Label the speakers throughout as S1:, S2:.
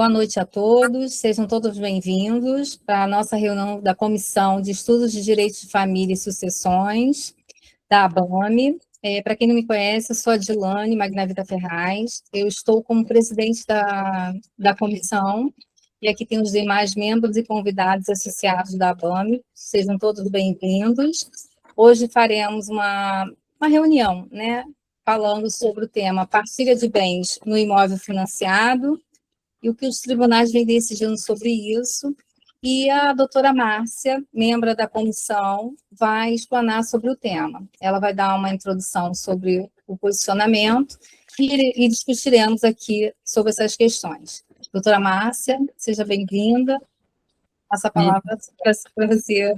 S1: Boa noite a todos, sejam todos bem-vindos para a nossa reunião da Comissão de Estudos de Direito de Família e Sucessões, da ABAME. Para quem não me conhece, eu sou a Dilane Magnavita Ferraz, eu estou como presidente da comissão, e aqui tem os demais membros e convidados associados da ABAME, sejam todos bem-vindos. Hoje faremos uma reunião, né, falando sobre o tema partilha de bens no imóvel financiado, e o que os tribunais vêm decidindo sobre isso. E a doutora Márcia, membro da comissão, vai explanar sobre o tema. Ela vai dar uma introdução sobre o posicionamento e discutiremos aqui sobre essas questões. Doutora Márcia, seja bem-vinda. Passo a palavra para você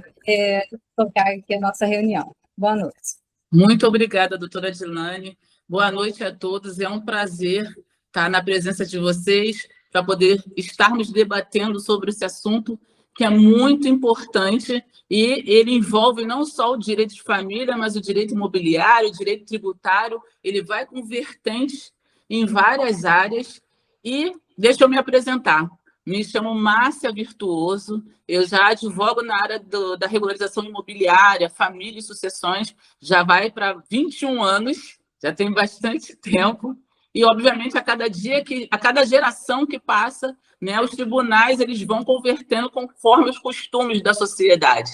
S1: tocar aqui a nossa reunião. Boa noite.
S2: Muito obrigada, doutora Dilane. Boa noite a todos. É um prazer estar na presença de vocês para poder estarmos debatendo sobre esse assunto que é muito importante e ele envolve não só o direito de família, mas o direito imobiliário, o direito tributário, ele vai com vertentes em várias áreas. E deixa eu me apresentar. Me chamo Márcia Virtuoso, eu já advogo na área da regularização imobiliária, família e sucessões, já vai para 21 anos, já tem bastante tempo. E, obviamente, a cada geração que passa, né, os tribunais eles vão convertendo conforme os costumes da sociedade.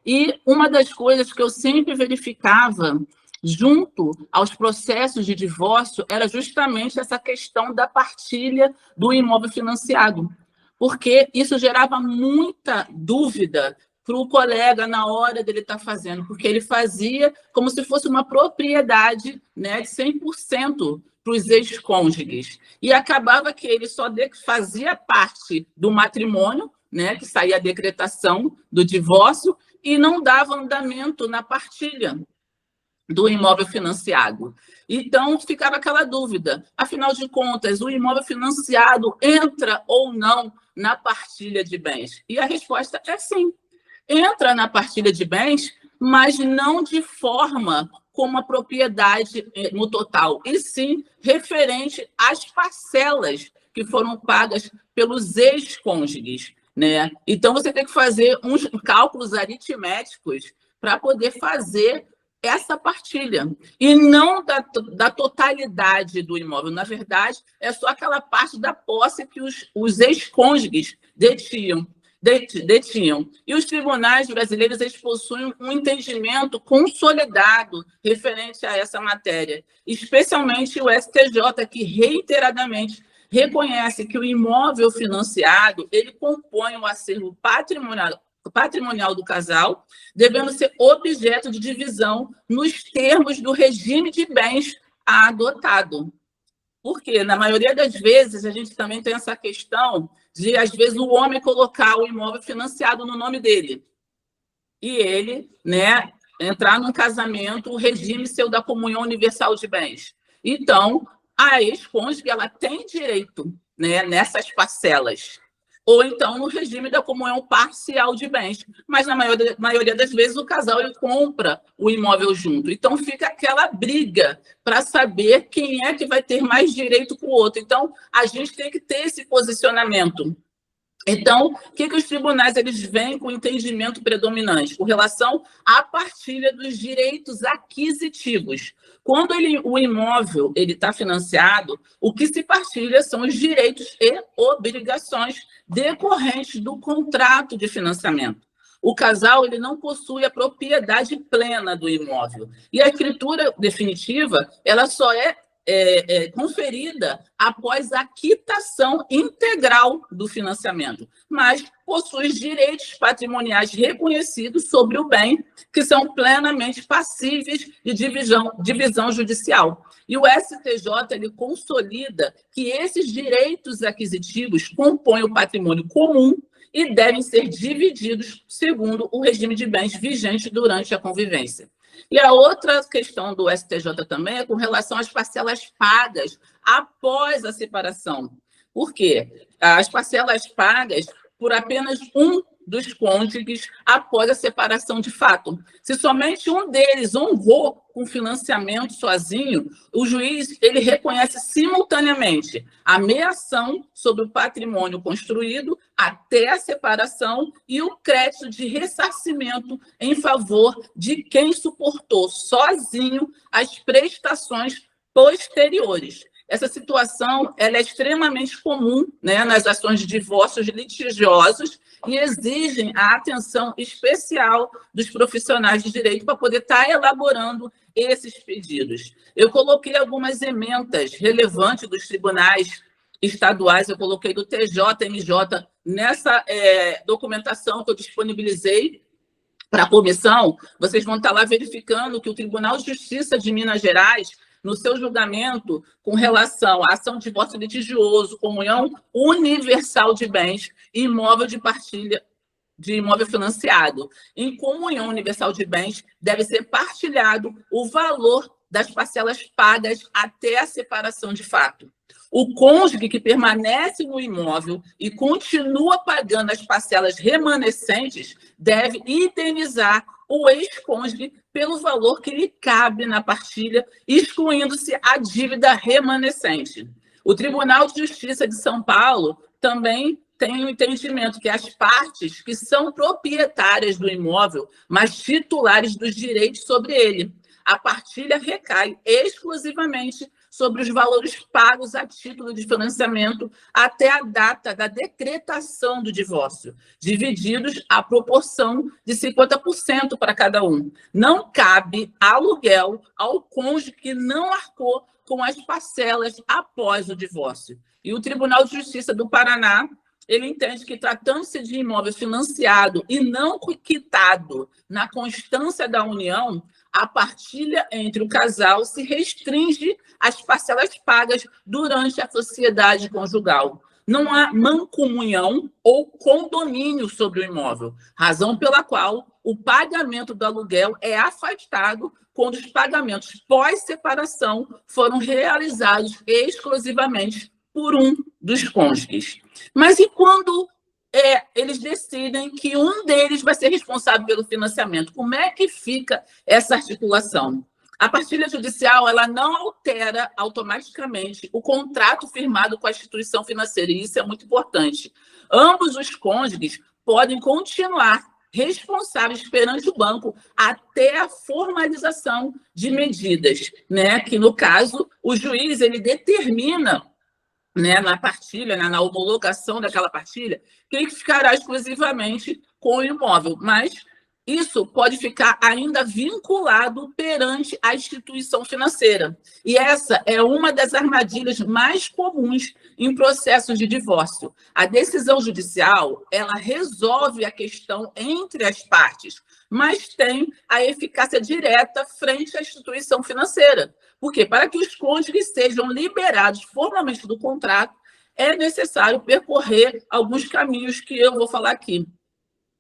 S2: E uma das coisas que eu sempre verificava junto aos processos de divórcio era justamente essa questão da partilha do imóvel financiado, porque isso gerava muita dúvida para o colega na hora dele estar fazendo, porque ele fazia como se fosse uma propriedade, né, de 100%, para os ex-cônjuges. E acabava que ele só fazia parte do matrimônio, né, que saía a decretação do divórcio, e não dava andamento na partilha do imóvel financiado. Então, ficava aquela dúvida. Afinal de contas, o imóvel financiado entra ou não na partilha de bens? E a resposta é sim. Entra na partilha de bens, mas não de forma como a propriedade no total, e sim referente às parcelas que foram pagas pelos ex-cônjuges, né? Então, você tem que fazer uns cálculos aritméticos para poder fazer essa partilha, e não da totalidade do imóvel. Na verdade, é só aquela parte da posse que os ex-cônjuges detinham. E os tribunais brasileiros eles possuem um entendimento consolidado referente a essa matéria, especialmente o STJ, que reiteradamente reconhece que o imóvel financiado ele compõe o acervo patrimonial do casal, devendo ser objeto de divisão nos termos do regime de bens adotado. Porque, na maioria das vezes, a gente também tem essa questão de, às vezes, o homem colocar o imóvel financiado no nome dele. E ele, né, entrar num casamento, o regime seu da comunhão universal de bens. Então, a ex-cônjuge, ela tem direito, né, nessas parcelas. Ou então no regime da comunhão parcial de bens. Mas, na maioria das vezes, o casal ele compra o imóvel junto. Então, fica aquela briga para saber quem é que vai ter mais direito com o outro. Então, a gente tem que ter esse posicionamento. Então, o que os tribunais eles vêm com entendimento predominante? Com relação à partilha dos direitos aquisitivos. Quando o imóvel está financiado, o que se partilha são os direitos e obrigações decorrentes do contrato de financiamento. O casal ele não possui a propriedade plena do imóvel. E a escritura definitiva ela só é conferida após a quitação integral do financiamento, mas possui direitos patrimoniais reconhecidos sobre o bem, que são plenamente passíveis de divisão judicial. E o STJ ele consolida que esses direitos aquisitivos compõem o patrimônio comum e devem ser divididos segundo o regime de bens vigente durante a convivência. E a outra questão do STJ também é com relação às parcelas pagas após a separação. Por quê? As parcelas pagas por apenas um dos cônjuges após a separação de fato. Se somente um deles honrou com financiamento sozinho, o juiz ele reconhece simultaneamente a meação sobre o patrimônio construído até a separação e o crédito de ressarcimento em favor de quem suportou sozinho as prestações posteriores. Essa situação ela é extremamente comum, né, nas ações de divórcios litigiosos e exigem a atenção especial dos profissionais de direito para poder estar elaborando esses pedidos. Eu coloquei algumas emendas relevantes dos tribunais estaduais, eu coloquei do TJ, MJ, nessa documentação que eu disponibilizei para a comissão. Vocês vão estar lá verificando que o Tribunal de Justiça de Minas Gerais, no seu julgamento com relação à ação de divórcio litigioso, comunhão universal de bens e imóvel de partilha de imóvel financiado. Em comunhão universal de bens, deve ser partilhado o valor das parcelas pagas até a separação de fato. O cônjuge que permanece no imóvel e continua pagando as parcelas remanescentes deve indenizar o ex-cônjuge pelo valor que lhe cabe na partilha, excluindo-se a dívida remanescente. O Tribunal de Justiça de São Paulo também tem o entendimento que as partes que são proprietárias do imóvel, mas titulares dos direitos sobre ele, a partilha recai exclusivamente sobre os valores pagos a título de financiamento até a data da decretação do divórcio, divididos à proporção de 50% para cada um. Não cabe aluguel ao cônjuge que não arcou com as parcelas após o divórcio. E o Tribunal de Justiça do Paraná, ele entende que, tratando-se de imóvel financiado e não quitado na constância da união, a partilha entre o casal se restringe às parcelas pagas durante a sociedade conjugal. Não há mancomunhão ou condomínio sobre o imóvel, razão pela qual o pagamento do aluguel é afastado quando os pagamentos pós-separação foram realizados exclusivamente por um dos cônjuges. Mas e quando eles decidem que um deles vai ser responsável pelo financiamento? Como é que fica essa articulação? A partilha judicial ela não altera automaticamente o contrato firmado com a instituição financeira, e isso é muito importante. Ambos os cônjuges podem continuar responsáveis perante o banco até a formalização de medidas, né? Que, no caso, o juiz ele determina, né, na partilha, né, na homologação daquela partilha, quem ficará exclusivamente com o imóvel, mas isso pode ficar ainda vinculado perante a instituição financeira. E essa é uma das armadilhas mais comuns em processos de divórcio. A decisão judicial, ela resolve a questão entre as partes, mas tem a eficácia direta frente à instituição financeira. Por quê? Para que os cônjuges sejam liberados formalmente do contrato, é necessário percorrer alguns caminhos que eu vou falar aqui.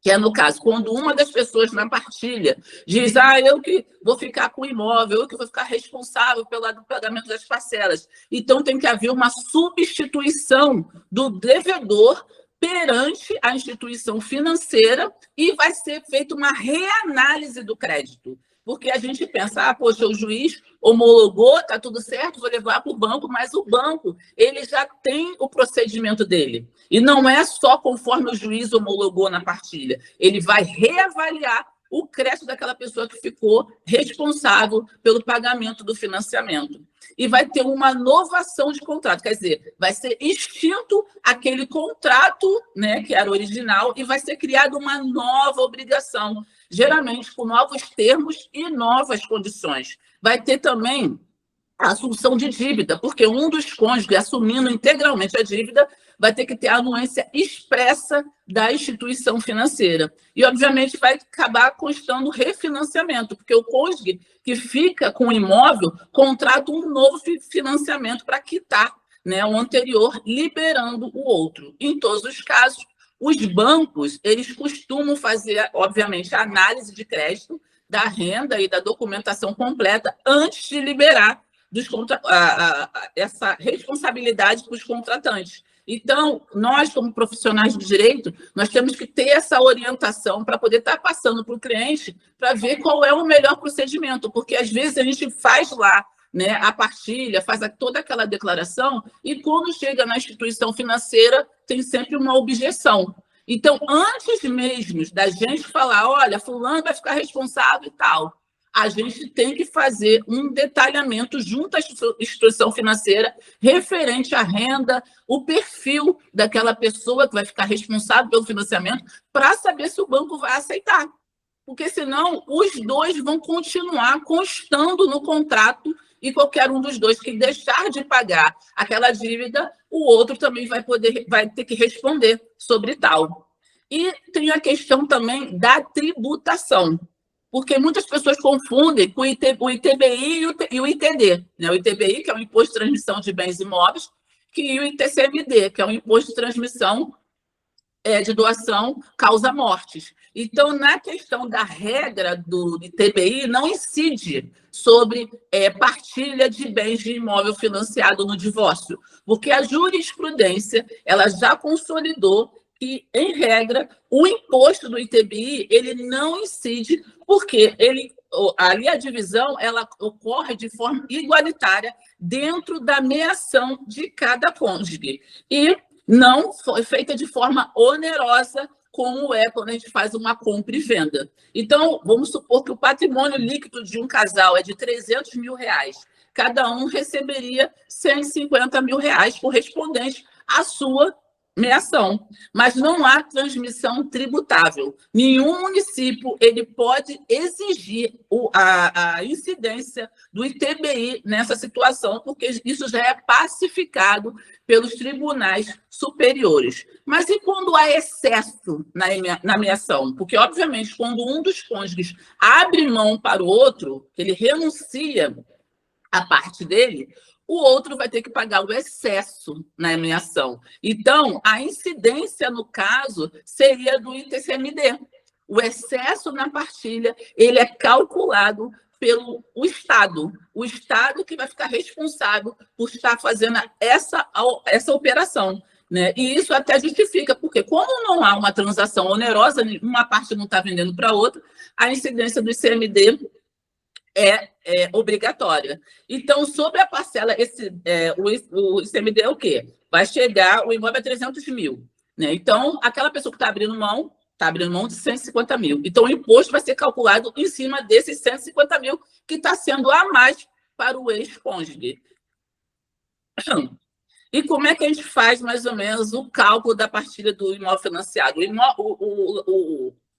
S2: Que é, no caso, quando uma das pessoas na partilha diz, eu que vou ficar com o imóvel, eu que vou ficar responsável pelo pagamento das parcelas. Então, tem que haver uma substituição do devedor perante a instituição financeira e vai ser feita uma reanálise do crédito. Porque a gente pensa, poxa, o juiz homologou, está tudo certo, vou levar para o banco, mas o banco ele já tem o procedimento dele. E não é só conforme o juiz homologou na partilha. Ele vai reavaliar o crédito daquela pessoa que ficou responsável pelo pagamento do financiamento. E vai ter uma novação de contrato, quer dizer, vai ser extinto aquele contrato, né, que era original, e vai ser criada uma nova obrigação, geralmente com novos termos e novas condições. Vai ter também a assunção de dívida, porque um dos cônjuges, assumindo integralmente a dívida, vai ter que ter a anuência expressa da instituição financeira. E, obviamente, vai acabar constando refinanciamento, porque o cônjuge que fica com o imóvel contrata um novo financiamento para quitar, né, o anterior, liberando o outro. Em todos os casos, os bancos eles costumam fazer, obviamente, a análise de crédito da renda e da documentação completa antes de liberar essa responsabilidade para os contratantes. Então, nós, como profissionais do direito, nós temos que ter essa orientação para poder estar passando para o cliente para ver qual é o melhor procedimento, porque às vezes a gente faz lá, né, a partilha, faz toda aquela declaração e quando chega na instituição financeira tem sempre uma objeção. Então, antes mesmo da gente falar, olha, fulano vai ficar responsável e tal, a gente tem que fazer um detalhamento junto à instituição financeira referente à renda, o perfil daquela pessoa que vai ficar responsável pelo financiamento, para saber se o banco vai aceitar. Porque senão os dois vão continuar constando no contrato e qualquer um dos dois que deixar de pagar aquela dívida, o outro também vai ter que responder sobre tal. E tem a questão também da tributação, porque muitas pessoas confundem com o ITBI e o ITD. Né? O ITBI, que é o Imposto de Transmissão de Bens Imóveis, e o ITCMD, que é o Imposto de Transmissão de Doação Causa Mortes. Então, na questão da regra do ITBI, não incide sobre partilha de bens de imóvel financiado no divórcio, porque a jurisprudência ela já consolidou que, em regra, o imposto do ITBI ele não incide, porque ali a divisão ela ocorre de forma igualitária dentro da meação de cada cônjuge. E não foi feita de forma onerosa, como é quando a gente faz uma compra e venda. Então, vamos supor que o patrimônio líquido de um casal é de R$300 mil. Cada um receberia R$150 mil correspondente à sua meação, mas não há transmissão tributável. Nenhum município ele pode exigir a incidência do ITBI nessa situação, porque isso já é pacificado pelos tribunais superiores. Mas e quando há excesso na meação? Porque, obviamente, quando um dos cônjuges abre mão para o outro, ele renuncia à parte dele, o outro vai ter que pagar o excesso na meação. Então, a incidência, no caso, seria do ITCMD. O excesso na partilha ele é calculado pelo Estado. O Estado que vai ficar responsável por estar fazendo essa operação. Né? E isso até justifica, porque como não há uma transação onerosa, uma parte não está vendendo para a outra, a incidência do ICMD é obrigatória. Então, sobre a parcela, o ICMD é o quê? Vai chegar, o imóvel é 300 mil. Né? Então, aquela pessoa que está abrindo mão de 150 mil. Então, o imposto vai ser calculado em cima desses 150 mil que está sendo a mais para o ex-cônjuge. E como é que a gente faz, mais ou menos, o cálculo da partilha do imóvel financiado?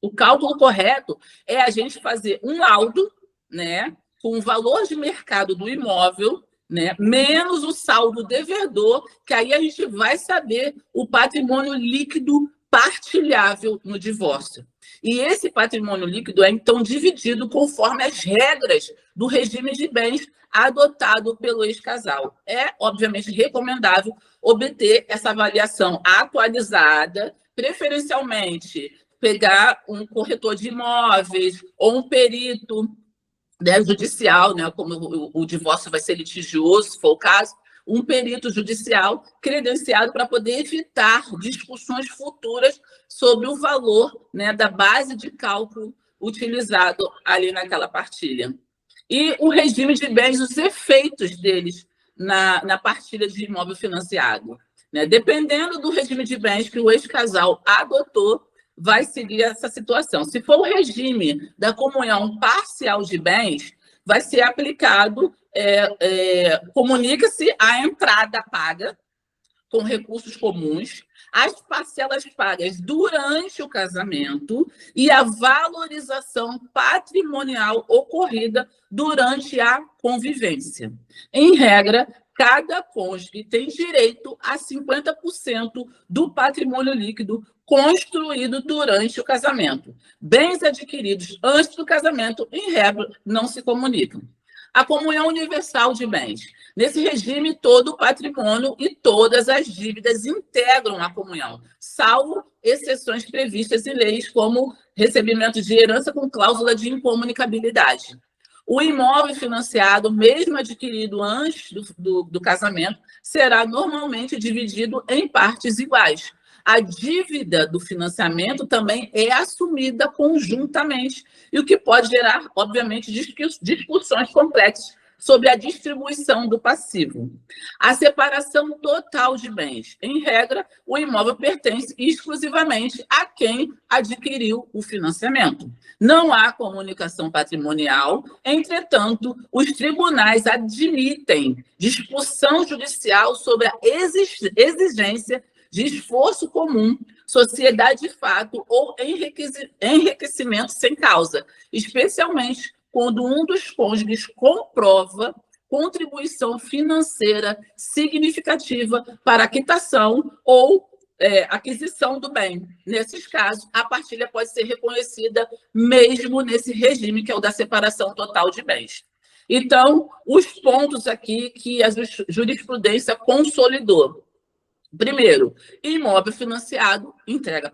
S2: O cálculo correto é a gente fazer um laudo, né, com o valor de mercado do imóvel, né, menos o saldo devedor, que aí a gente vai saber o patrimônio líquido partilhável no divórcio. E esse patrimônio líquido é, então, dividido conforme as regras do regime de bens adotado pelo ex-casal. É, obviamente, recomendável obter essa avaliação atualizada, preferencialmente pegar um corretor de imóveis ou um perito, né, judicial, né, como o divórcio vai ser litigioso, se for o caso, um perito judicial credenciado para poder evitar discussões futuras sobre o valor, né, da base de cálculo utilizado ali naquela partilha. E o regime de bens, os efeitos deles na partilha de imóvel financiado. Né? Dependendo do regime de bens que o ex-casal adotou, vai seguir essa situação. Se for o regime da comunhão parcial de bens, vai ser aplicado, comunica-se a entrada paga com recursos comuns, as parcelas pagas durante o casamento e a valorização patrimonial ocorrida durante a convivência. Em regra, cada cônjuge tem direito a 50% do patrimônio líquido construído durante o casamento. Bens adquiridos antes do casamento, em regra, não se comunicam. A comunhão universal de bens. Nesse regime, todo o patrimônio e todas as dívidas integram a comunhão, salvo exceções previstas em leis como recebimento de herança com cláusula de incomunicabilidade. O imóvel financiado, mesmo adquirido antes do casamento, será normalmente dividido em partes iguais. A dívida do financiamento também é assumida conjuntamente, e o que pode gerar, obviamente, discussões complexas sobre a distribuição do passivo. A separação total de bens. Em regra, o imóvel pertence exclusivamente a quem adquiriu o financiamento. Não há comunicação patrimonial, entretanto, os tribunais admitem discussão judicial sobre a exigência de esforço comum, sociedade de fato ou enriquecimento sem causa, especialmente quando um dos cônjuges comprova contribuição financeira significativa para a quitação ou aquisição do bem. Nesses casos, a partilha pode ser reconhecida mesmo nesse regime, que é o da separação total de bens. Então, os pontos aqui que a jurisprudência consolidou. Primeiro, imóvel financiado integra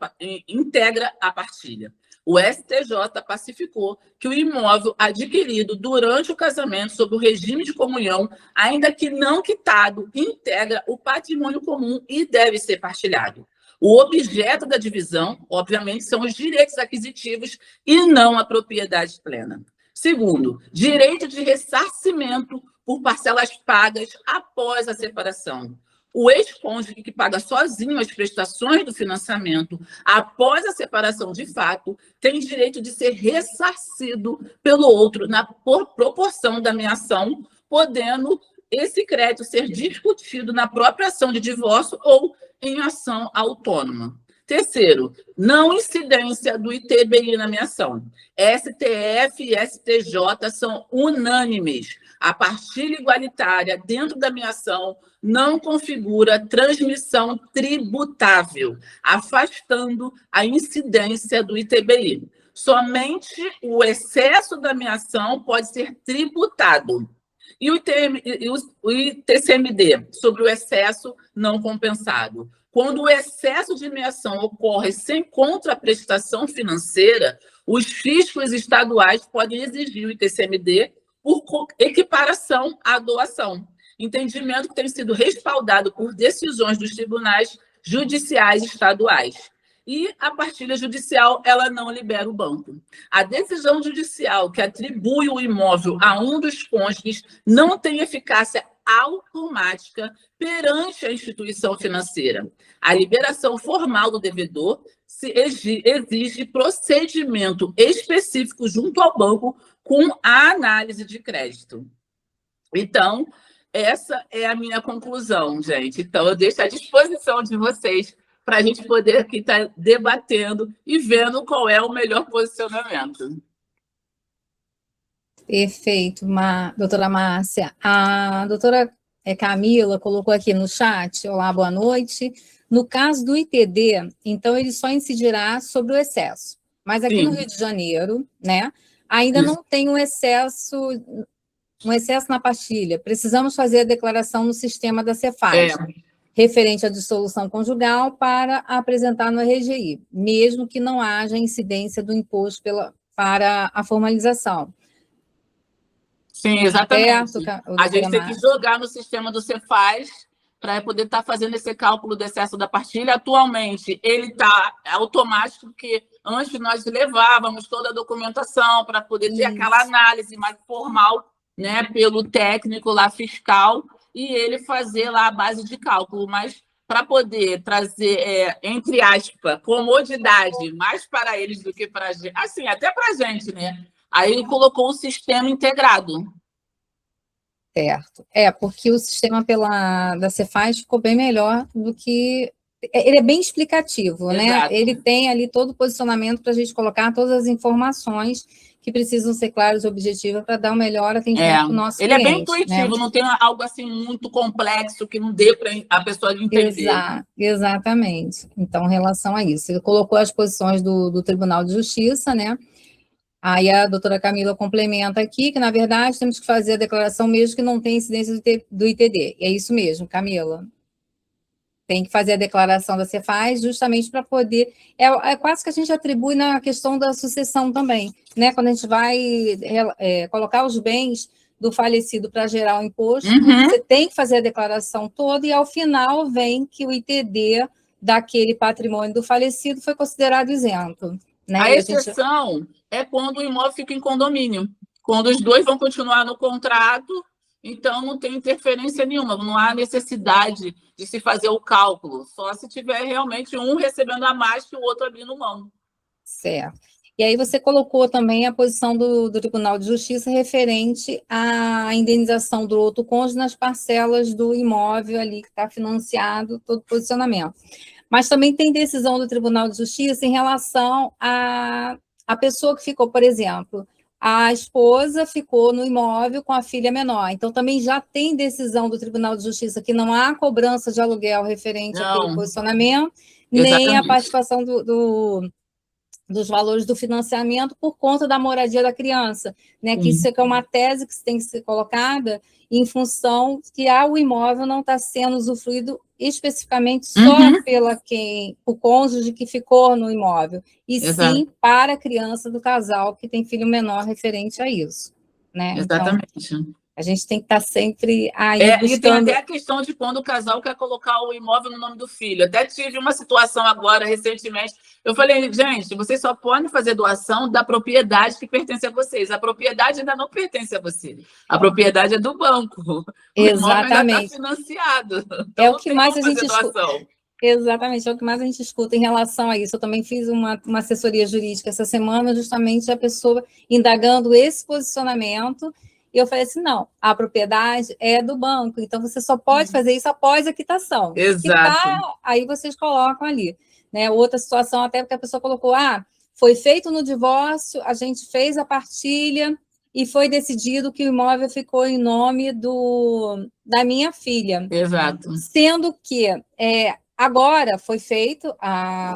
S2: a partilha. O STJ pacificou que o imóvel adquirido durante o casamento sob o regime de comunhão, ainda que não quitado, integra o patrimônio comum e deve ser partilhado. O objeto da divisão, obviamente, são os direitos aquisitivos e não a propriedade plena. Segundo, direito de ressarcimento por parcelas pagas após a separação. O ex-cônjuge que paga sozinho as prestações do financiamento após a separação de fato tem direito de ser ressarcido pelo outro na proporção da meação, podendo esse crédito ser discutido na própria ação de divórcio ou em ação autônoma. Terceiro, não incidência do ITBI na meação. STF e STJ são unânimes. A partilha igualitária dentro da meação não configura transmissão tributável, afastando a incidência do ITBI. Somente o excesso da meação pode ser tributado. E o ITCMD, sobre o excesso não compensado. Quando o excesso de meação ocorre sem contraprestação financeira, os fiscos estaduais podem exigir o ITCMD por equiparação à doação. Entendimento que tem sido respaldado por decisões dos tribunais judiciais estaduais. E a partilha judicial, ela não libera o banco. A decisão judicial que atribui o imóvel a um dos cônjuges não tem eficácia automática perante a instituição financeira. A liberação formal do devedor exige procedimento específico junto ao banco com a análise de crédito. Então, essa é a minha conclusão, gente. Então, eu deixo à disposição de vocês para a gente poder aqui estar debatendo e vendo qual é o melhor posicionamento.
S1: Perfeito, doutora Márcia. A doutora Camila colocou aqui no chat, olá, boa noite. No caso do ITD, então, ele só incidirá sobre o excesso. Mas aqui no Rio de Janeiro, né, ainda não tem um excesso na partilha. Precisamos fazer a declaração no sistema da Cefaz, referente à dissolução conjugal, para apresentar no RGI, mesmo que não haja incidência do imposto para a formalização.
S2: Sim, exatamente. A gente tem que jogar no sistema do Cefaz para poder estar fazendo esse cálculo do excesso da partilha. Atualmente, ele está automático, porque antes nós levávamos toda a documentação para poder ter aquela análise mais formal, né, pelo técnico lá fiscal, e ele fazer lá a base de cálculo, mas para poder trazer, entre aspas, comodidade mais para eles do que para a gente, assim, até para a gente, né? Aí ele colocou o sistema integrado.
S1: Certo. Porque o sistema da Cefaz ficou bem melhor do que... Ele é bem explicativo, né? Ele tem ali todo o posicionamento para a gente colocar todas as informações que precisam ser claras e objetivas para dar o melhor atendimento para o nosso cliente.
S2: Ele é bem intuitivo, né? Não tem algo assim muito complexo que não dê para a pessoa entender.
S1: Exatamente. Então, em relação a isso, ele colocou as posições do Tribunal de Justiça, né? Aí a doutora Camila complementa aqui que, na verdade, temos que fazer a declaração mesmo que não tenha incidência do ITD. E é isso mesmo, Camila. Tem que fazer a declaração da Cefaz justamente para poder... É quase que a gente atribui na questão da sucessão também, né? Quando a gente vai colocar os bens do falecido para gerar o imposto, você tem que fazer a declaração toda e, ao final, vem que o ITD daquele patrimônio do falecido foi considerado isento. Né?
S2: A exceção é quando o imóvel fica em condomínio. Quando os dois vão continuar no contrato, então não tem interferência nenhuma, não há necessidade de se fazer o cálculo, só se tiver realmente um recebendo a mais que o outro abrindo mão.
S1: Certo. E aí você colocou também a posição do Tribunal de Justiça referente à indenização do outro cônjuge nas parcelas do imóvel ali que está financiado, todo o posicionamento. Mas também tem decisão do Tribunal de Justiça em relação à pessoa que ficou, por exemplo, a esposa ficou no imóvel com a filha menor. Então, também já tem decisão do Tribunal de Justiça que não há cobrança de aluguel referente àquele posicionamento, nem a participação dos valores do financiamento por conta da moradia da criança, né? Que isso é uma tese que tem que ser colocada em função que o imóvel não está sendo usufruído especificamente só o cônjuge que ficou no imóvel, e sim para a criança do casal que tem filho menor referente a isso, né?
S2: Exatamente.
S1: Então, a gente tem que estar sempre aí buscando...
S2: E tem até a questão de quando o casal quer colocar o imóvel no nome do filho. Até tive uma situação agora, recentemente. Eu falei, gente, vocês só podem fazer doação da propriedade que pertence a vocês. A propriedade ainda não pertence a você. A propriedade é do banco. O imóvel ainda está financiado. Então,
S1: é o que mais a gente escuta. Exatamente, é o que mais a gente escuta em relação a isso. Eu também fiz uma assessoria jurídica essa semana, justamente a pessoa indagando esse posicionamento. E eu falei assim, não, a propriedade é do banco, então você só pode fazer isso após a quitação.
S2: Exato.
S1: Aí vocês colocam ali. Né? Outra situação, até porque a pessoa colocou, foi feito no divórcio, a gente fez a partilha e foi decidido que o imóvel ficou em nome da minha filha.
S2: Exato.
S1: Sendo que... agora foi feito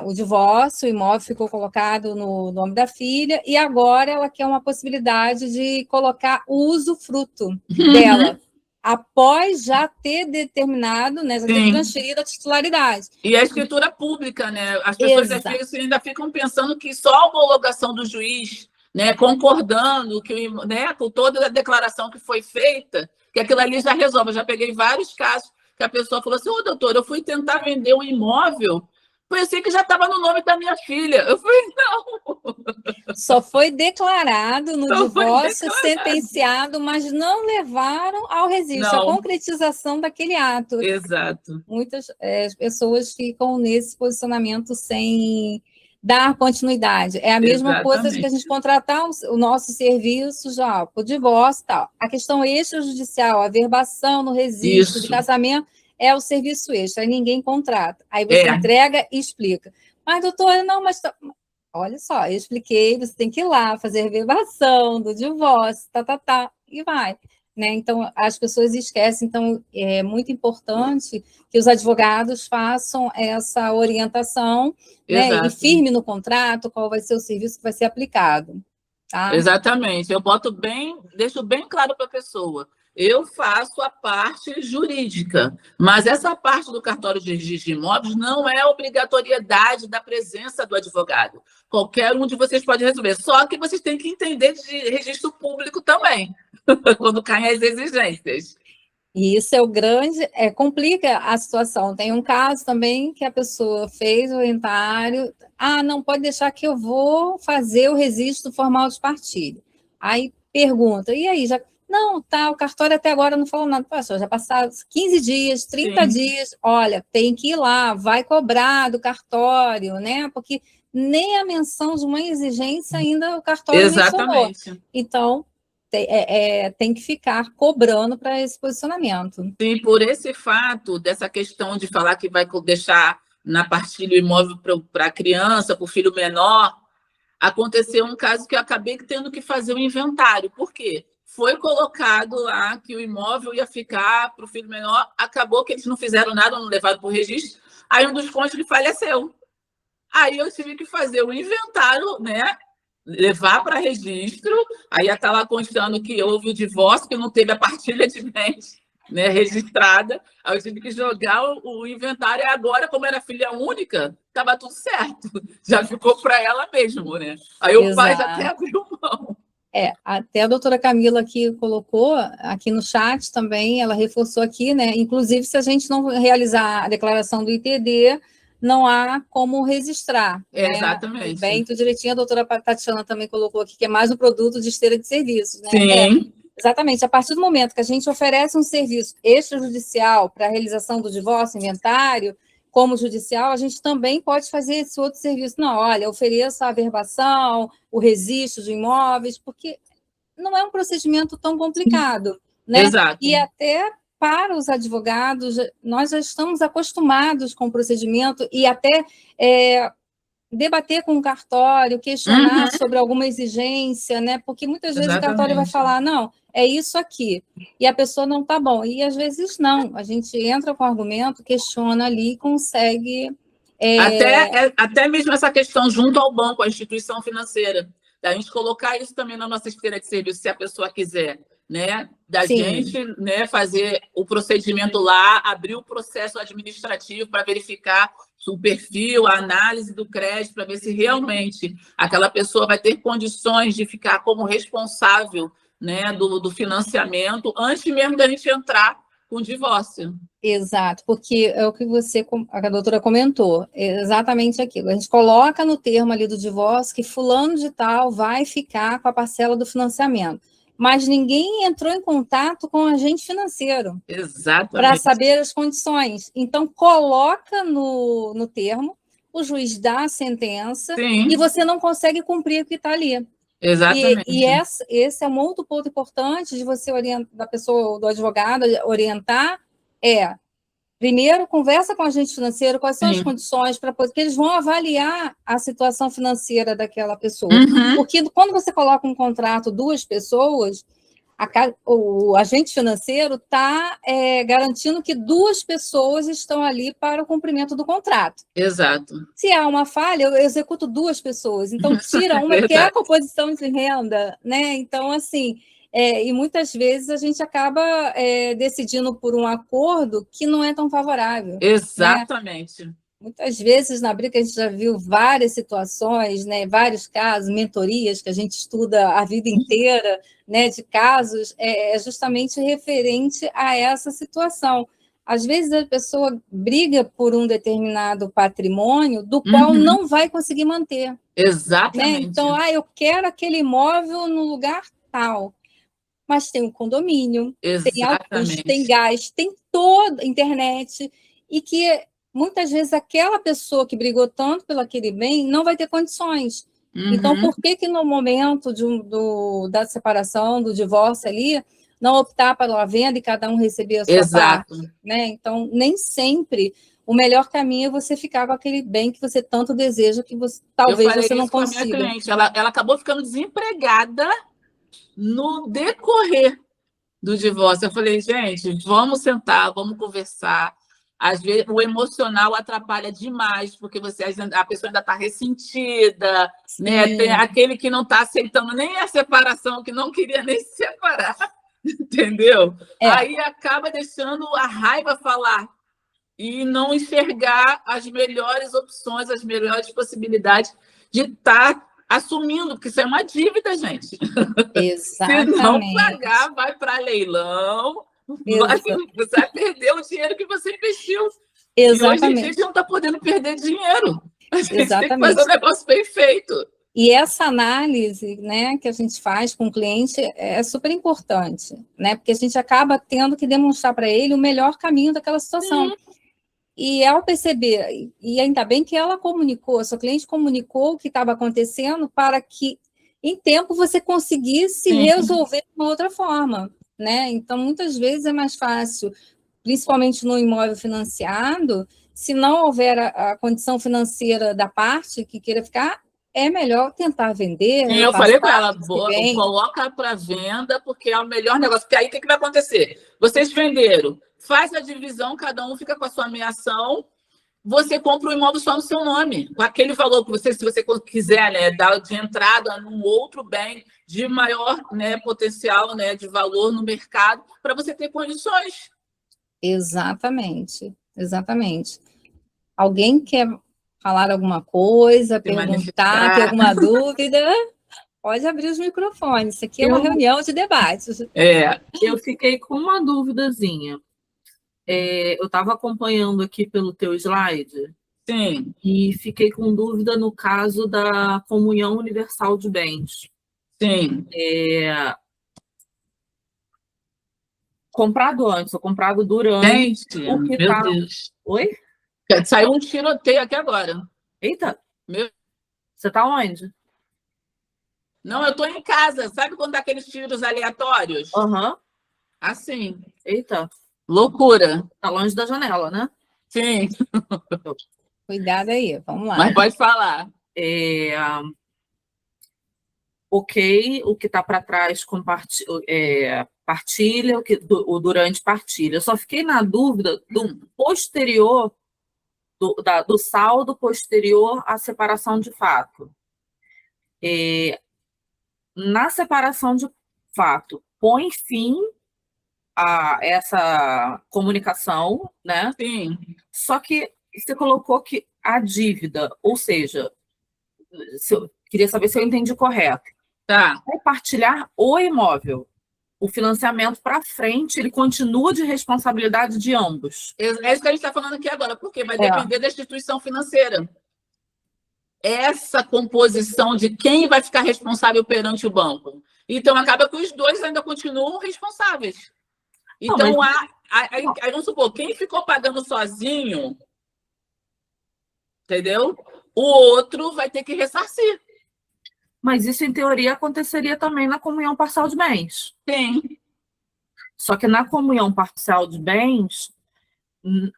S1: o divórcio, o imóvel ficou colocado no nome da filha, e agora ela quer uma possibilidade de colocar o usufruto dela, após já ter determinado, né, já ter transferido a titularidade.
S2: E a escritura pública, né? As pessoas ainda ficam pensando que só a homologação do juiz, né, concordando né, com toda a declaração que foi feita, que aquilo ali já resolve. Eu já peguei vários casos que a pessoa falou assim, doutor, eu fui tentar vender um imóvel, pensei que já estava no nome da minha filha. Eu falei, não.
S1: Só foi declarado no divórcio, sentenciado, mas não levaram ao registro, a concretização daquele ato.
S2: Exato.
S1: Muitas pessoas ficam nesse posicionamento sem dar continuidade. É a mesma coisa de que a gente contratar o nosso serviço já, o divórcio e tal. A questão extrajudicial, a averbação no registro de casamento é o serviço extra, aí ninguém contrata. Aí você entrega e explica. Mas, doutora, não, mas... Olha só, eu expliquei, você tem que ir lá fazer a averbação do divórcio, e vai. Né? Então, as pessoas esquecem. Então, é muito importante que os advogados façam essa orientação, né? E firme no contrato qual vai ser o serviço que vai ser aplicado. Tá?
S2: Exatamente. Eu deixo bem claro para a pessoa. Eu faço a parte jurídica, mas essa parte do cartório de registro de imóveis não é obrigatoriedade da presença do advogado. Qualquer um de vocês pode resolver. Só que vocês têm que entender de registro público também, quando caem as exigências.
S1: E isso é o grande... complica a situação. Tem um caso também que a pessoa fez o inventário. Não pode deixar que eu vou fazer o registro formal de partilha. Aí pergunta, e aí, já... Não, o cartório até agora não falou nada. Poxa, já passaram 15 dias, 30 dias. Olha, tem que ir lá, vai cobrar do cartório, né? Porque nem a menção de uma exigência ainda o cartório mencionou. Então, tem que ficar cobrando para esse posicionamento.
S2: Sim, por esse fato, dessa questão de falar que vai deixar na partilha o imóvel para a criança, para o filho menor, aconteceu um caso que eu acabei tendo que fazer o inventário. Por quê? Foi colocado lá que o imóvel ia ficar para o filho menor, acabou que eles não fizeram nada, não levaram para o registro, aí um dos cônjuges faleceu. Aí eu tive que fazer o inventário, né? Levar para registro, aí ia estar lá constando que houve o divórcio, que não teve a partilha de bens, né, registrada. Aí eu tive que jogar o inventário. E agora, como era filha única, estava tudo certo. Já ficou para ela mesmo, né? Aí o pai já até abriu mão.
S1: Até a doutora Camila aqui colocou, aqui no chat também, ela reforçou aqui, né? Inclusive, se a gente não realizar a declaração do ITD, não há como registrar.
S2: Exatamente.
S1: Bem, tudo direitinho, a doutora Tatiana também colocou aqui, que é mais um produto de esteira de serviços, né?
S2: Sim.
S1: Exatamente. A partir do momento que a gente oferece um serviço extrajudicial para a realização do divórcio, inventário, como judicial, a gente também pode fazer esse outro serviço. Não, olha, ofereça a averbação, o registro de imóveis, porque não é um procedimento tão complicado, né?
S2: Exato.
S1: E até para os advogados, nós já estamos acostumados com o procedimento e até debater com o cartório, questionar sobre alguma exigência, né? Porque muitas vezes o cartório vai falar, não, é isso aqui, e a pessoa não está bom, e às vezes não, a gente entra com argumento, questiona ali e consegue...
S2: Até mesmo essa questão junto ao banco, à instituição financeira, da gente colocar isso também na nossa esteira de serviço, se a pessoa quiser, né? Da gente, né, fazer o procedimento lá, abrir o processo administrativo para verificar o perfil, a análise do crédito, para ver se realmente aquela pessoa vai ter condições de ficar como responsável, né, do financiamento, antes mesmo da gente entrar com o divórcio.
S1: Exato, porque é o que a doutora comentou, é exatamente aquilo. A gente coloca no termo ali do divórcio que fulano de tal vai ficar com a parcela do financiamento, mas ninguém entrou em contato com o agente financeiro para saber as condições. Então, coloca no termo, o juiz dá a sentença e você não consegue cumprir o que está ali.
S2: Exatamente.
S1: E esse é um outro ponto importante de você da pessoa, do advogado, orientar, primeiro, conversa com o agente financeiro, quais são as condições, porque eles vão avaliar a situação financeira daquela pessoa. Porque quando você coloca um contrato, duas pessoas, o agente financeiro está garantindo que duas pessoas estão ali para o cumprimento do contrato.
S2: Exato.
S1: Se há uma falha, eu executo duas pessoas. Então, tira uma que é a composição de renda, né? Então, assim, e muitas vezes a gente acaba decidindo por um acordo que não é tão favorável.
S2: Exatamente.
S1: Né? Muitas vezes, na briga, a gente já viu várias situações, né, vários casos, mentorias que a gente estuda a vida inteira, né, de casos, justamente referente a essa situação. Às vezes, a pessoa briga por um determinado patrimônio do qual não vai conseguir manter.
S2: Exatamente.
S1: Né? Então, eu quero aquele imóvel no lugar tal, mas tem um condomínio, tem alguns, tem gás, tem toda a internet, e que... muitas vezes aquela pessoa que brigou tanto pelo aquele bem não vai ter condições. Então, por que no momento da separação, do divórcio ali, não optar pela venda e cada um receber a sua parte? Né? Então, nem sempre o melhor caminho é você ficar com aquele bem que você tanto deseja, que talvez você não consiga.
S2: Com a minha cliente. Ela acabou ficando desempregada no decorrer do divórcio. Eu falei, gente, vamos sentar, vamos conversar. Às vezes, o emocional atrapalha demais, porque a pessoa ainda está ressentida, né? Tem aquele que não está aceitando nem a separação, que não queria nem se separar, entendeu? Aí acaba deixando a raiva falar e não enxergar as melhores opções, as melhores possibilidades de estar assumindo, porque isso é uma dívida, gente.
S1: Exatamente.
S2: Se não pagar, vai para leilão. Você vai perder o dinheiro que você investiu.
S1: Exatamente.
S2: E hoje a gente não está podendo perder dinheiro. A gente
S1: Exatamente.
S2: tem que fazer um negócio bem feito.
S1: E essa análise, né, que a gente faz com o cliente é super importante, né? Porque a gente acaba tendo que demonstrar para ele o melhor caminho daquela situação. E ao perceber, e ainda bem que ela comunicou, a sua cliente comunicou o que estava acontecendo para que, em tempo, você conseguisse resolver de uma outra forma. Né? Então, muitas vezes é mais fácil, principalmente no imóvel financiado, se não houver a condição financeira da parte que queira ficar, é melhor tentar vender.
S2: Sim, eu falei com ela, coloca para venda, porque é o melhor negócio. Porque aí o que vai acontecer? Vocês venderam, faz a divisão, cada um fica com a sua meação, você compra o imóvel só no seu nome, com aquele valor que você, se você quiser, né, dar de entrada num outro bem de maior, né, potencial, né, de valor no mercado, para você ter condições.
S1: Exatamente, exatamente. Alguém quer falar alguma coisa,
S2: Se
S1: perguntar, ter
S2: manifestar.
S1: alguma dúvida? Pode abrir os microfones. Isso aqui é uma reunião de debates.
S3: Eu fiquei com uma duvidazinha. Eu estava acompanhando aqui pelo teu slide.
S2: Sim.
S3: E fiquei com dúvida no caso da comunhão universal de bens.
S2: Sim.
S3: Comprado antes ou comprado durante.
S2: Gente,
S3: o que
S2: meu
S3: tá...
S2: Deus.
S3: Oi?
S2: Saiu um tiroteio aqui agora.
S3: Eita!
S2: Meu...
S3: Você está onde?
S2: Não, eu estou em casa. Sabe quando dá aqueles tiros aleatórios?
S3: Aham.
S2: Assim.
S3: Eita.
S2: Loucura.
S3: Tá longe da janela, né?
S2: Sim.
S1: Cuidado aí, vamos lá.
S2: Mas pode falar.
S3: Ok, o que está para trás partilha, o durante partilha. Eu só fiquei na dúvida do posterior, do saldo posterior à separação de fato. Na separação de fato, põe fim a essa comunicação, né?
S2: Sim.
S3: Só que você colocou que a dívida, ou seja, queria saber se eu entendi correto.
S2: Tá.
S3: É partilhar o imóvel. O financiamento para frente, ele continua de responsabilidade de ambos.
S2: É isso que a gente está falando aqui agora, porque vai depender da instituição financeira. Essa composição de quem vai ficar responsável perante o banco. Então, acaba que os dois ainda continuam responsáveis. Então, aí, vamos supor, quem ficou pagando sozinho, entendeu? O outro vai ter que ressarcir.
S3: Mas isso, em teoria, aconteceria também na comunhão parcial de bens.
S2: Sim.
S3: Só que na comunhão parcial de bens,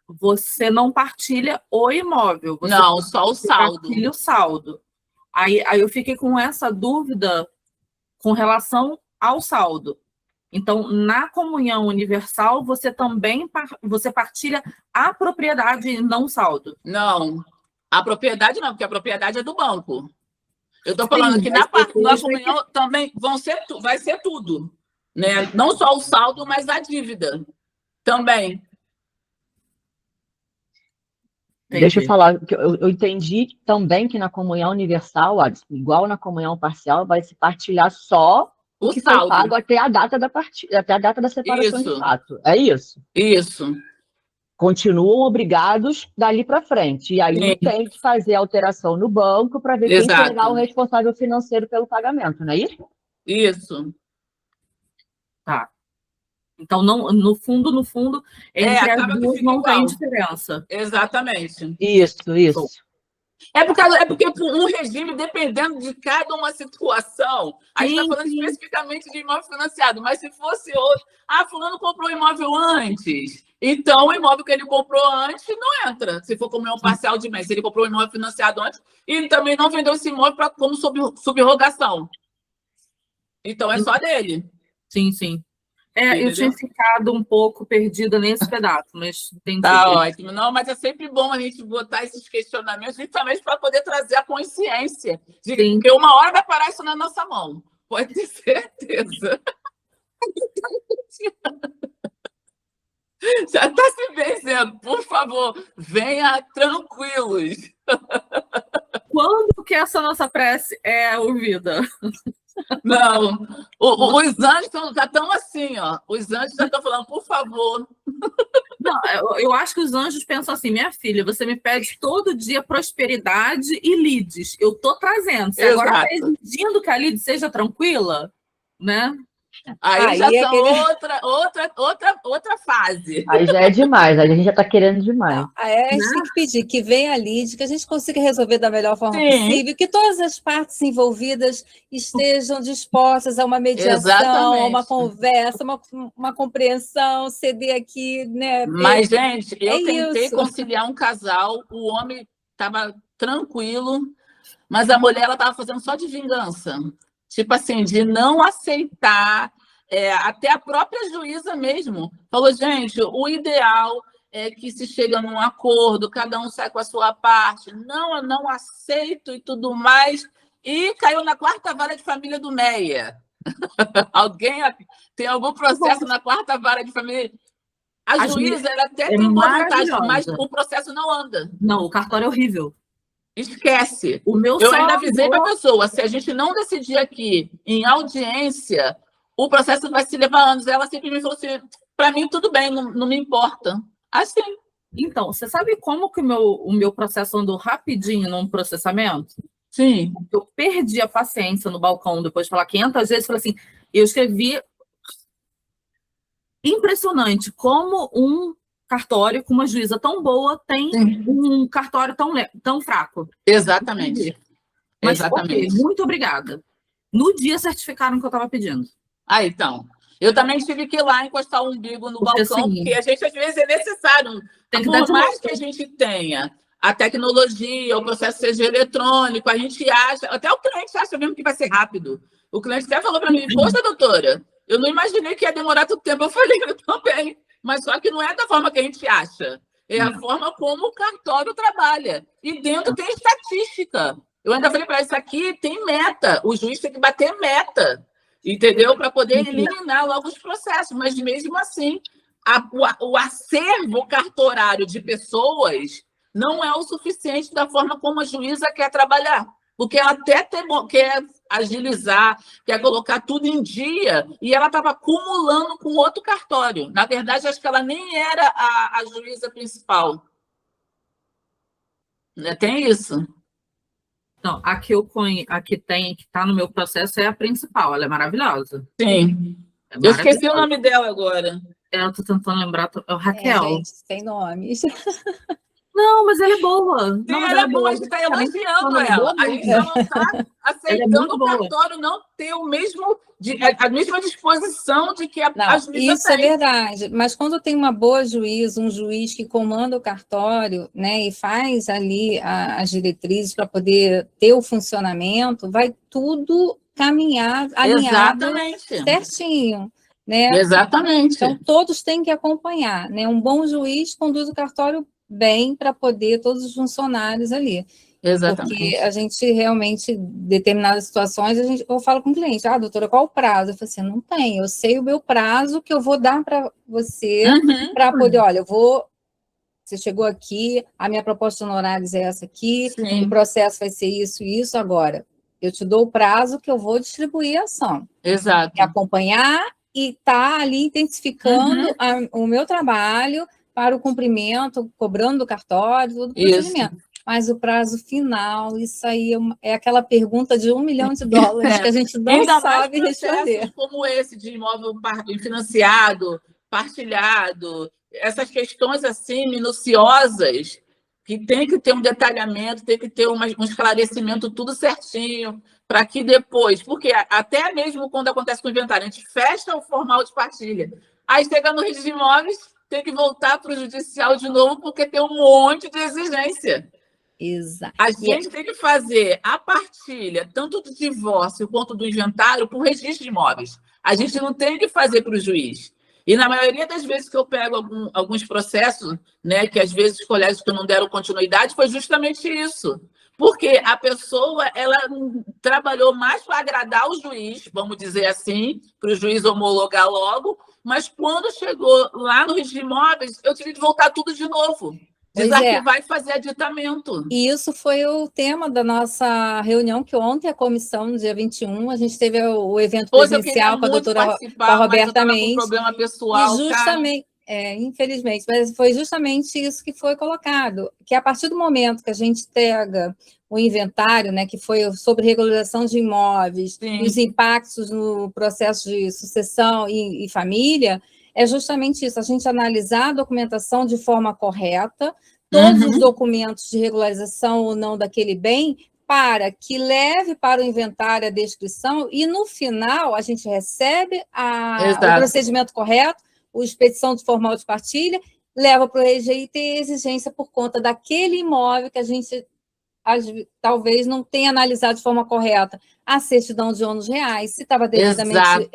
S3: você não partilha o imóvel. Você
S2: não, só o saldo.
S3: Partilha o saldo. Aí eu fiquei com essa dúvida com relação ao saldo. Então, na comunhão universal, você também partilha a propriedade e não o saldo.
S2: Não, a propriedade não, porque a propriedade é do banco. Eu estou falando que na comunhão também vai ser tudo. Né? Não só o saldo, mas a dívida também.
S4: Entendi. Deixa eu falar, eu entendi também que na comunhão universal, igual na comunhão parcial, vai se partilhar só o que
S2: saldo.
S4: Foi pago até a data da separação de fato. É isso?
S2: Isso.
S4: Continuam obrigados dali para frente. E aí tem que fazer alteração no banco para ver quem será o responsável financeiro pelo pagamento, não é isso?
S2: Isso.
S3: Tá. Então, no fundo, entre as duas não tem diferença.
S2: Exatamente.
S4: Isso.
S2: É porque um regime, dependendo de cada uma situação, a gente está falando especificamente de imóvel financiado, mas se fosse outro, fulano comprou imóvel antes, então o imóvel que ele comprou antes não entra, se for comunhão parcial de bens, se ele comprou um imóvel financiado antes e também não vendeu esse imóvel como subrogação. Então é só dele.
S3: Sim. Eu tinha ficado um pouco perdida nesse pedaço, mas entendi.
S2: Tá ótimo. Não, mas é sempre bom a gente botar esses questionamentos justamente para poder trazer a consciência de que porque uma hora vai parar isso na nossa mão. Pode ter certeza. Já está se vencendo. Por favor, venha tranquilos.
S3: Quando que essa nossa prece é ouvida?
S2: Não, os anjos já estão assim, ó. Os anjos já estão falando, por favor.
S3: Não, eu acho que os anjos pensam assim, minha filha, você me pede todo dia prosperidade e leads. Eu estou trazendo. Você agora está exigindo que a lead seja tranquila, né?
S2: Aí já são outra fase.
S4: Aí já é demais, aí a gente já está querendo demais.
S1: Não, aí a gente tem que pedir que venha a lead, que a gente consiga resolver da melhor forma possível, que todas as partes envolvidas estejam dispostas a uma mediação, a uma conversa, uma compreensão, ceder aqui, né?
S2: Mas, gente, eu tentei conciliar um casal, o homem estava tranquilo, mas a mulher estava fazendo só de vingança. Tipo assim, de não aceitar, até a própria juíza mesmo falou, gente, o ideal é que se chega num acordo, cada um sai com a sua parte, não, eu não aceito e tudo mais, e caiu na 4ª vara de família do Meia. Alguém tem algum processo na 4ª vara de família? A juíza, ela até tem boa vontade, mas
S3: maravilhosa.
S2: o processo não anda.
S3: Não, o cartório é horrível.
S2: Esquece.
S3: O meu
S2: Eu
S3: só
S2: ainda avisei para a
S3: andou-
S2: pessoa, se a gente não decidir aqui em audiência, o processo vai se levar anos. Ela simplesmente falou assim, para mim tudo bem, não me importa. Assim.
S3: Então, você sabe como que o meu processo andou rapidinho num processamento?
S2: Sim.
S3: Eu perdi a paciência no balcão, depois de falar 500 vezes, falei assim, eu escrevi... Impressionante como um cartório com uma juíza tão boa tem um cartório tão fraco.
S2: Exatamente.
S3: Mas,
S2: Exatamente.
S3: ok, muito obrigada. No dia certificaram o que eu estava pedindo.
S2: Ah, então. Eu também tive que ir lá encostar o umbigo no balcão,
S3: assim,
S2: porque a gente, às vezes, é necessário.
S3: Tem que dar
S2: Por
S3: de
S2: mais
S3: volta.
S2: que a gente tenha a tecnologia, o processo seja eletrônico, a gente acha, até o cliente acha mesmo que vai ser rápido. O cliente até falou para mim, poxa, doutora, eu não imaginei que ia demorar tanto tempo. Eu falei, eu também, mas só que não é da forma que a gente acha, é a forma como o cartório trabalha. E dentro tem estatística. Eu ainda falei para isso aqui, tem meta, o juiz tem que bater meta, entendeu? Para poder eliminar logo os processos, mas mesmo assim, o acervo cartorário de pessoas não é o suficiente da forma como a juíza quer trabalhar, porque ela até quer agilizar, quer colocar tudo em dia, e ela estava acumulando com outro cartório. Na verdade, acho que ela nem era a juíza principal. Tem isso.
S3: Não, a que está no meu processo é a principal, ela é maravilhosa.
S2: Sim. Eu esqueci o nome dela agora.
S3: Eu estou tentando lembrar, Raquel.
S1: Gente, sem nomes.
S3: Não, mas ela é boa.
S2: Sim, ela é boa, a gente está elogiando ela. A gente só não está aceitando o cartório não ter a mesma disposição de que a juíza
S1: isso tem. É verdade, mas quando tem uma boa juíza, um juiz que comanda o cartório, né, e faz ali as diretrizes para poder ter o funcionamento, vai tudo caminhar alinhado certinho. Né?
S2: Exatamente.
S1: Então, todos têm que acompanhar. Né? Um bom juiz conduz o cartório bem para poder todos os funcionários ali.
S2: Exatamente.
S1: Porque a gente realmente, em determinadas situações, eu falo com o cliente, doutora, qual o prazo? Eu falo assim, não tem, eu sei o meu prazo que eu vou dar para você, para poder, olha, você chegou aqui, a minha proposta de honorários é essa aqui, o processo vai ser isso e isso, agora, eu te dou o prazo que eu vou distribuir a ação.
S2: Exato.
S1: Acompanhar e estar ali intensificando o meu trabalho para o cumprimento, cobrando do cartório, todo o procedimento. Mas o prazo final, isso aí é aquela pergunta de $1 milhão que a gente não
S2: ainda
S1: sabe
S2: mais
S1: responder.
S2: Como esse de imóvel financiado, partilhado, essas questões assim minuciosas, que tem que ter um detalhamento, tem que ter um esclarecimento tudo certinho, para que depois, porque até mesmo quando acontece com o inventário, a gente fecha o formal de partilha, aí chega no registro de imóveis, tem que voltar para o judicial de novo, porque tem um monte de exigência.
S1: Exato.
S2: A gente tem que fazer a partilha, tanto do divórcio quanto do inventário, para o registro de imóveis. A gente não tem que fazer para o juiz. E na maioria das vezes que eu pego alguns processos, né, que às vezes os colégios que não deram continuidade, foi justamente isso. Porque a pessoa ela trabalhou mais para agradar o juiz, vamos dizer assim, para o juiz homologar logo, mas quando chegou lá no registro de imóveis, eu tive que voltar tudo de novo. Desarquivar e fazer aditamento.
S1: E isso foi o tema da nossa reunião, que ontem a comissão, no dia 21, a gente teve o evento presencial com a doutora Roberta Mendes.
S2: Um problema pessoal,
S1: e justamente, infelizmente, mas foi justamente isso que foi colocado, que a partir do momento que a gente pega o inventário, né, que foi sobre regularização de imóveis, e os impactos no processo de sucessão e família, é justamente isso, a gente analisar a documentação de forma correta, todos os documentos de regularização ou não daquele bem, para que leve para o inventário a descrição, e no final a gente recebe o procedimento correto, a expedição de formal de partilha, leva para o RGI ter exigência por conta daquele imóvel que a gente talvez não tenha analisado de forma correta a certidão de ônus reais, se estava devidamente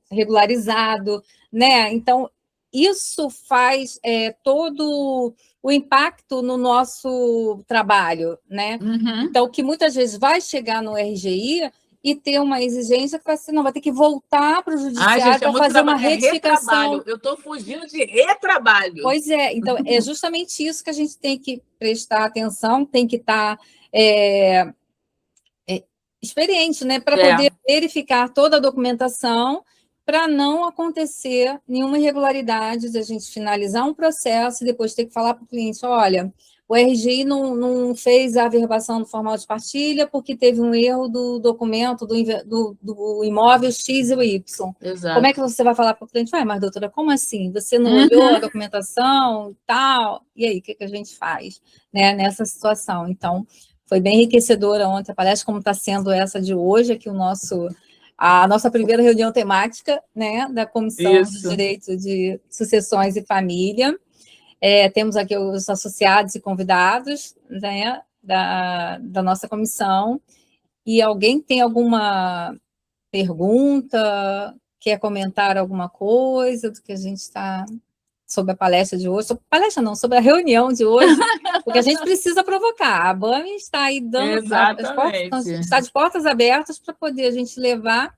S1: regularizado, né? Então, isso faz todo o impacto no nosso trabalho, né? Então, que muitas vezes vai chegar no RGI e ter uma exigência que vai ter que voltar para o judiciário
S2: gente,
S1: para fazer uma retificação.
S2: Eu estou fugindo de retrabalho.
S1: Pois é, então é justamente isso que a gente tem que prestar atenção, tem que estar experiente, né, para poder verificar toda a documentação, para não acontecer nenhuma irregularidade de a gente finalizar um processo e depois ter que falar para o cliente, olha, o RGI não fez a averbação do formal de partilha porque teve um erro do documento do imóvel X ou Y.
S2: Exato.
S1: Como é que você vai falar para o cliente? Mas, doutora, como assim? Você não olhou a documentação e tal? E aí, o que a gente faz, né, nessa situação? Então, foi bem enriquecedora ontem a palestra, como está sendo essa de hoje, aqui a nossa primeira reunião temática, né, da Comissão de Direito de Sucessões e Família. Temos aqui os associados e convidados, né, da nossa comissão. E alguém tem alguma pergunta, quer comentar alguma coisa do que a gente está sobre a palestra de hoje? Sobre a reunião de hoje, porque a gente precisa provocar. A ABAME está aí dando está de portas abertas para poder a gente levar,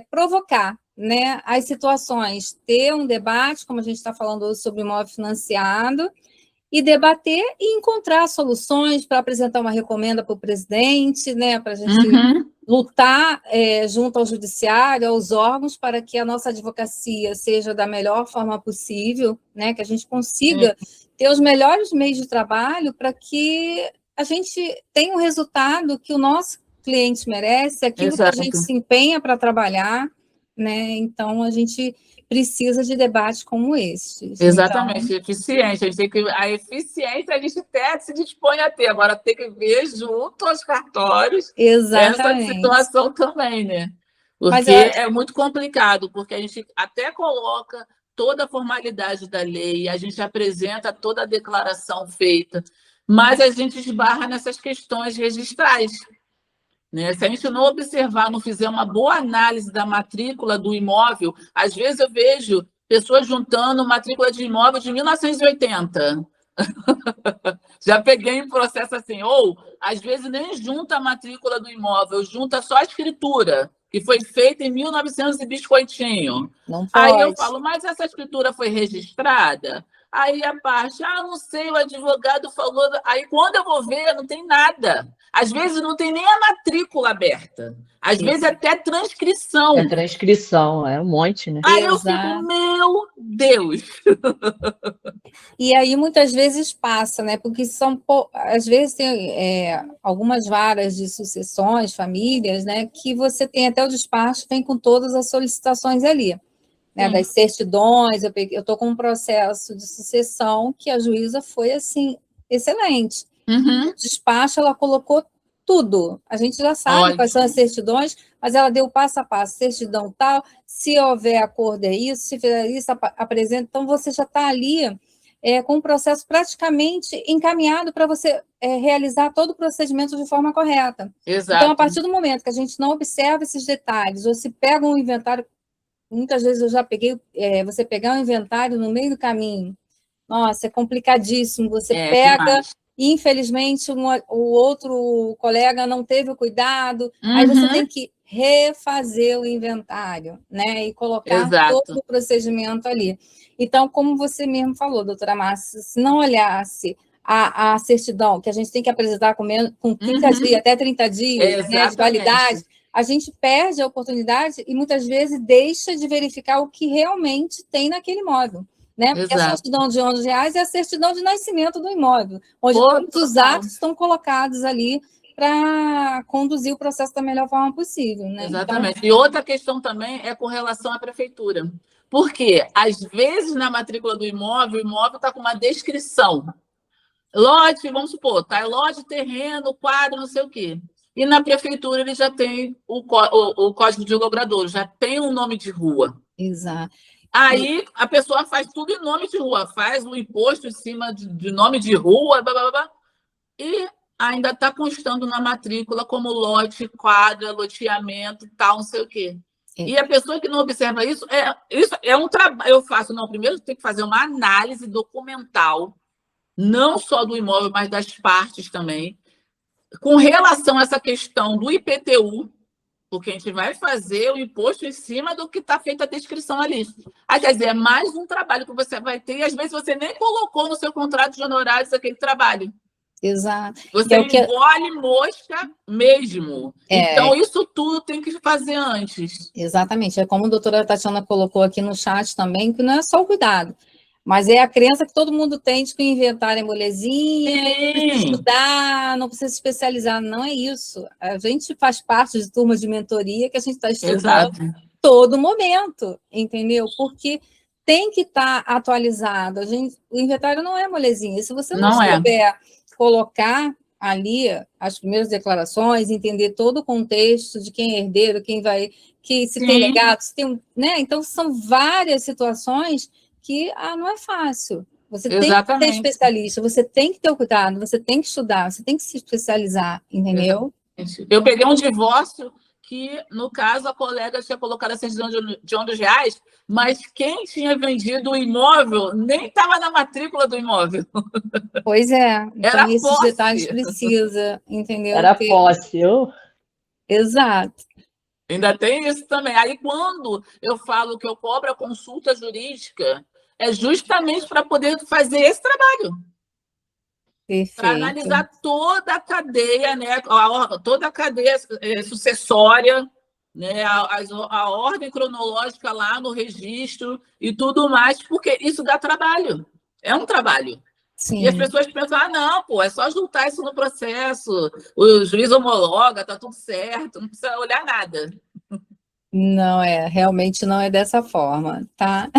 S1: provocar, né, as situações, ter um debate, como a gente está falando hoje sobre imóvel financiado, e debater e encontrar soluções para apresentar uma recomenda para o presidente, né, para a gente lutar junto ao judiciário, aos órgãos, para que a nossa advocacia seja da melhor forma possível, né, que a gente consiga ter os melhores meios de trabalho para que a gente tenha um resultado que o nosso cliente merece, aquilo que a gente se empenha para trabalhar, né? Então, a gente precisa de debates como este.
S2: Exatamente, então, eficiente. A eficiência a gente até se dispõe a ter, agora tem que ver junto aos cartórios essa situação também, né? Porque é muito complicado, porque a gente até coloca toda a formalidade da lei, a gente apresenta toda a declaração feita, mas a gente esbarra nessas questões registrais. Né? Se a gente não observar, não fizer uma boa análise da matrícula do imóvel, às vezes eu vejo pessoas juntando matrícula de imóvel de 1980. Já peguei um processo assim, ou às vezes nem junta a matrícula do imóvel, junta só a escritura, que foi feita em 1900 e biscoitinho. Aí eu falo, mas essa escritura foi registrada? Aí a parte, não sei, o advogado falou. Aí quando eu vou ver, não tem nada. Às vezes não tem nem a matrícula aberta. Às vezes até transcrição.
S4: Transcrição, um monte, né?
S2: Aí eu fico, meu Deus!
S1: E aí muitas vezes passa, né? Porque às vezes tem algumas varas de sucessões, famílias, né? Que você tem até o despacho, vem com todas as solicitações ali. Né, das certidões, eu estou com um processo de sucessão que a juíza foi, assim, excelente. No despacho, ela colocou tudo. A gente já sabe quais são as certidões, mas ela deu passo a passo, certidão tal, se houver acordo é isso, se fizer isso, apresenta. Então, você já está ali com um processo praticamente encaminhado para você realizar todo o procedimento de forma correta.
S2: Exato.
S1: Então, a partir do momento que a gente não observa esses detalhes, ou se pega um inventário. Muitas vezes eu já peguei, você pegar um inventário no meio do caminho, nossa, é complicadíssimo, você pega, e infelizmente o outro colega não teve o cuidado, aí você tem que refazer o inventário, né, e colocar todo o procedimento ali. Então, como você mesmo falou, doutora Márcia, se não olhasse a certidão, que a gente tem que apresentar com 30 dias, até 30 dias, né, de validade, a gente perde a oportunidade e muitas vezes deixa de verificar o que realmente tem naquele imóvel. Né? Porque a certidão de R$11 é a certidão de nascimento do imóvel, onde todos os atos estão colocados ali para conduzir o processo da melhor forma possível. Né?
S2: Exatamente. Então, e outra questão também é com relação à prefeitura. Porque, às vezes, na matrícula do imóvel, o imóvel está com uma descrição. Lote, vamos supor, tá? Lote, terreno, quadro, não sei o quê. E na prefeitura ele já tem o código de logrador, já tem um nome de rua.
S1: Exato.
S2: Aí a pessoa faz tudo em nome de rua, faz o imposto em cima de nome de rua, blá, blá, blá, e ainda está constando na matrícula como lote, quadra, loteamento, tal, não sei o quê. E a pessoa que não observa isso é um trabalho. Eu faço, primeiro tem que fazer uma análise documental, não só do imóvel, mas das partes também, com relação a essa questão do IPTU, porque a gente vai fazer o imposto em cima do que está feita a descrição ali. Quer dizer, é mais um trabalho que você vai ter, e às vezes você nem colocou no seu contrato de honorários aquele trabalho.
S1: Exato.
S2: Você engole mosca mesmo. Então, isso tudo tem que fazer antes.
S1: Exatamente. É como a doutora Tatiana colocou aqui no chat também, que não é só o cuidado, mas é a crença que todo mundo tem de que o inventário é molezinha, não precisa estudar, não precisa se especializar. Não é isso. A gente faz parte de turmas de mentoria que a gente está estudando todo momento, entendeu? Porque tem que estar atualizado. O inventário não é molezinha. E se você não souber colocar ali as primeiras declarações, entender todo o contexto de quem é herdeiro, quem vai, que se tem legado, se tem, né? Então, são várias situações que não é fácil. Você tem que ser especialista, você tem que ter o cuidado, você tem que estudar, você tem que se especializar, entendeu?
S2: Eu peguei um divórcio que, no caso, a colega tinha colocado a certidão de R$11, mas quem tinha vendido o imóvel nem estava na matrícula do imóvel.
S1: Pois é. Então,
S2: era
S1: esses
S2: posse.
S1: detalhes precisa, entendeu?
S4: Era posse.
S1: Exato.
S2: Ainda tem isso também. Aí, quando eu falo que eu cobro a consulta jurídica, é justamente para poder fazer esse trabalho. Para analisar toda a cadeia, né? Toda a cadeia sucessória, né? A ordem cronológica lá no registro e tudo mais, porque isso dá trabalho. É um trabalho.
S1: Sim.
S2: E as pessoas pensam, não, pô, é só juntar isso no processo, o juiz homologa, tá tudo certo, não precisa olhar nada.
S1: Não realmente não é dessa forma, tá?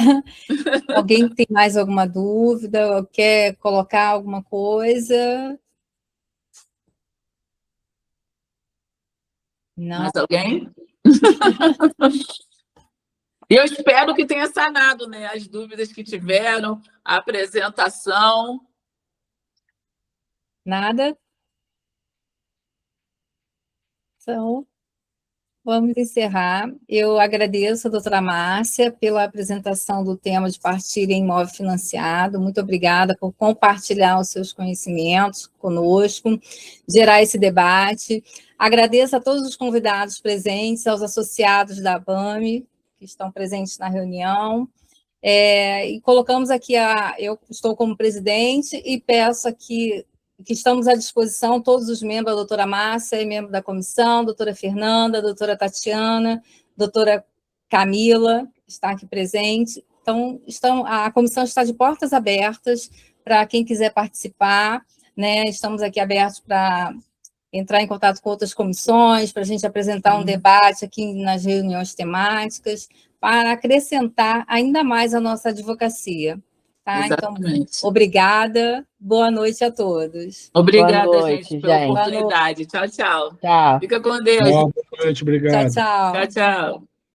S1: Alguém tem mais alguma dúvida ou quer colocar alguma coisa? Não.
S2: Mais alguém? E eu espero que tenha sanado, né, as dúvidas que tiveram, a apresentação.
S1: Nada? Então, vamos encerrar. Eu agradeço a doutora Márcia pela apresentação do tema de partilha em imóvel financiado. Muito obrigada por compartilhar os seus conhecimentos conosco, gerar esse debate. Agradeço a todos os convidados presentes, aos associados da ABAME, que estão presentes na reunião. E colocamos aqui, eu estou como presidente e peço aqui que estamos à disposição, todos os membros, a doutora Márcia, membro da comissão, a doutora Fernanda, a doutora Tatiana, a doutora Camila, que está aqui presente. Então, a comissão está de portas abertas para quem quiser participar, né? Estamos aqui abertos para entrar em contato com outras comissões, para a gente apresentar um debate aqui nas reuniões temáticas, para acrescentar ainda mais a nossa advocacia. Tá? Então, obrigada. Boa noite a todos.
S2: Obrigada, gente, pela oportunidade. Tchau, tchau. Fica com Deus.
S5: Boa noite, obrigado.
S1: Tchau, tchau.
S2: Tchau, tchau.